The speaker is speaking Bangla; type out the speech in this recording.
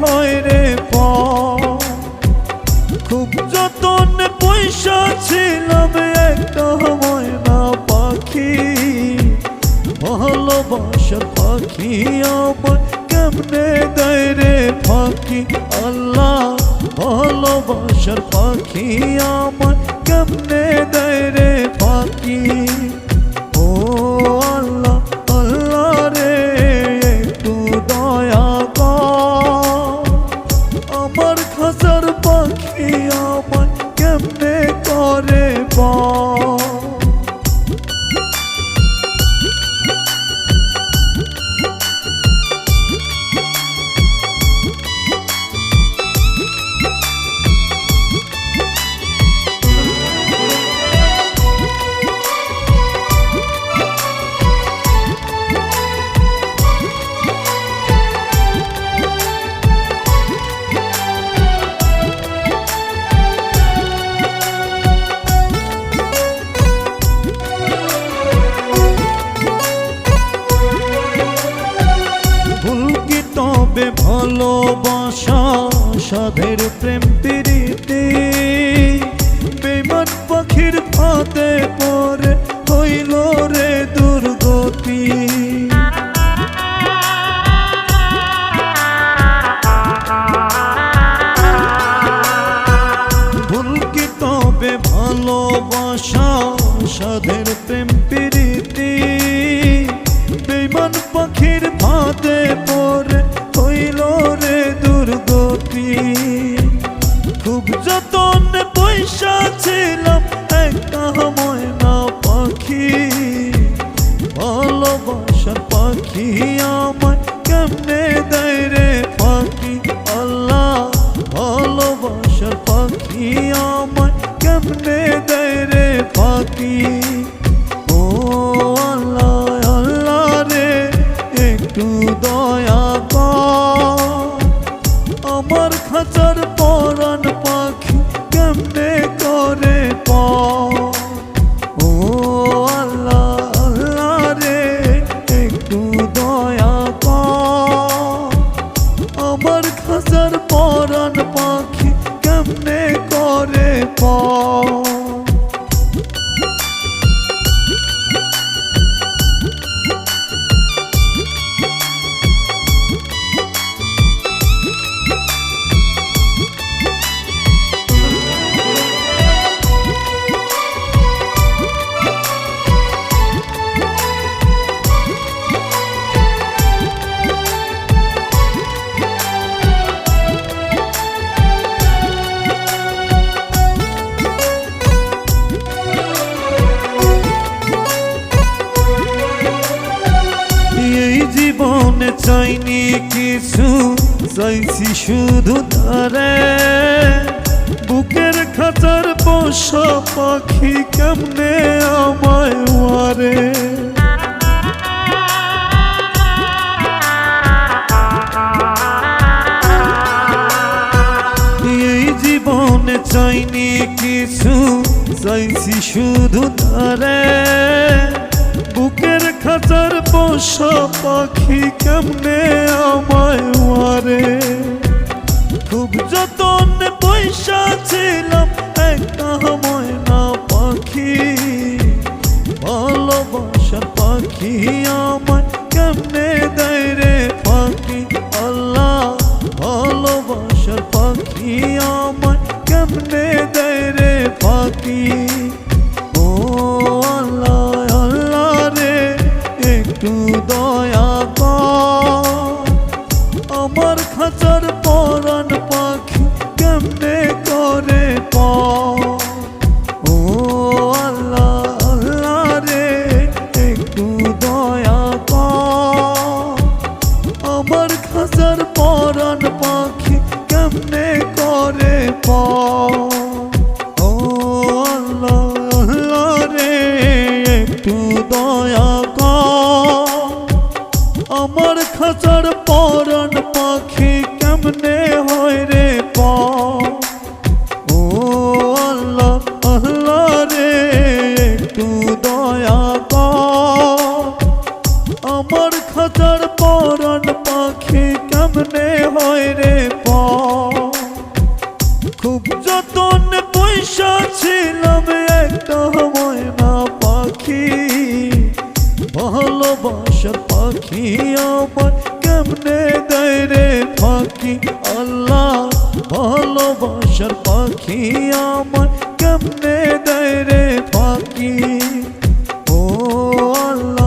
হয় রে খুব যতন পয়সা ছিলাম একটা ময়না পাখি ভালোবাসার পাখি আমার কেমনে দেয় রে ফাঁকি আল্লাহ ভালোবাসার পাখি আমার কেমনে দেয় রে ফাঁকি ও আল্লাহ আল্লাহ রে একটু দয়া কর আমার খাঁচার পাখি আমার কেমনে করে ভালোবাসা সাধের প্রেম প্রীতি বেঈমান পাখির ফাঁদে পড়ে হইল রে দুর্গতি ভুল কি তবে ভালোবাসা সাধের প্রেম প্রীতি বেঈমান পাখির ফাঁদে পড়ে হইল রে দুর্গতি খুব যতন পয়সা ছিলাম একটা ময়না পাখি ভালোবাসার পাখি আমার কেমনে দেয় রে ফাঁকি আল্লাহ ভালোবাসার পাখি আমার কেমনে দেয় রে ফাঁকি ও আল্লাহ আল্লাহ রে একটু দয়া আমার খাঁচার পরাণ পাখি কেমনে করে ও আল্লাহ আল্লাহ রে একটু দয়া কর আমার খাঁচার পরাণ পাখি কেমনে করে জীবনে চাইনি কিছু চাইছি শুধু তারে বুকের খাঁচার পোষা পাখি কেমনে আমায় মারে এই জীবনে চাইনি কিছু চাইছি শুধু তারে বুকের খাঁচার পোষা পাখি কেমনে আমায় মারে খুব যতন পয়সা ছিলাম একটা ময়না পাখি ভালোবাসার পাখি আমায় কেমনে দেয় রে ফাঁকি আল্লাহ ভালোবাসার পাখি আমায় কেমনে দেয় রে ফাঁকি ও আল্লাহ আল্লাহ রে একটু দয়া কর আমার খাঁচার পরাণ পাখি কেমনে করে ও আল্লাহ আল্লাহ রে একটু দয়া কর আমার খাঁচার পরাণ পাখি কেমনে করে ও আল্লাহ আল্লাহ রে একটু দয়া কর আমার খাঁচার পরাণ পাখি কেমনে হয় রে ও আল্লাহ আল্লাহ রে একটু দয়া কর আমার খাঁচার পরাণ পাখি কেমনে হয় রে ভালোবাসার পাখি আমার কেমনে দেয় রে ফাঁকি আল্লাহ ভালোবাসার পাখি আমার কেমনে দেয় রে ফাঁকি ও আল্লাহ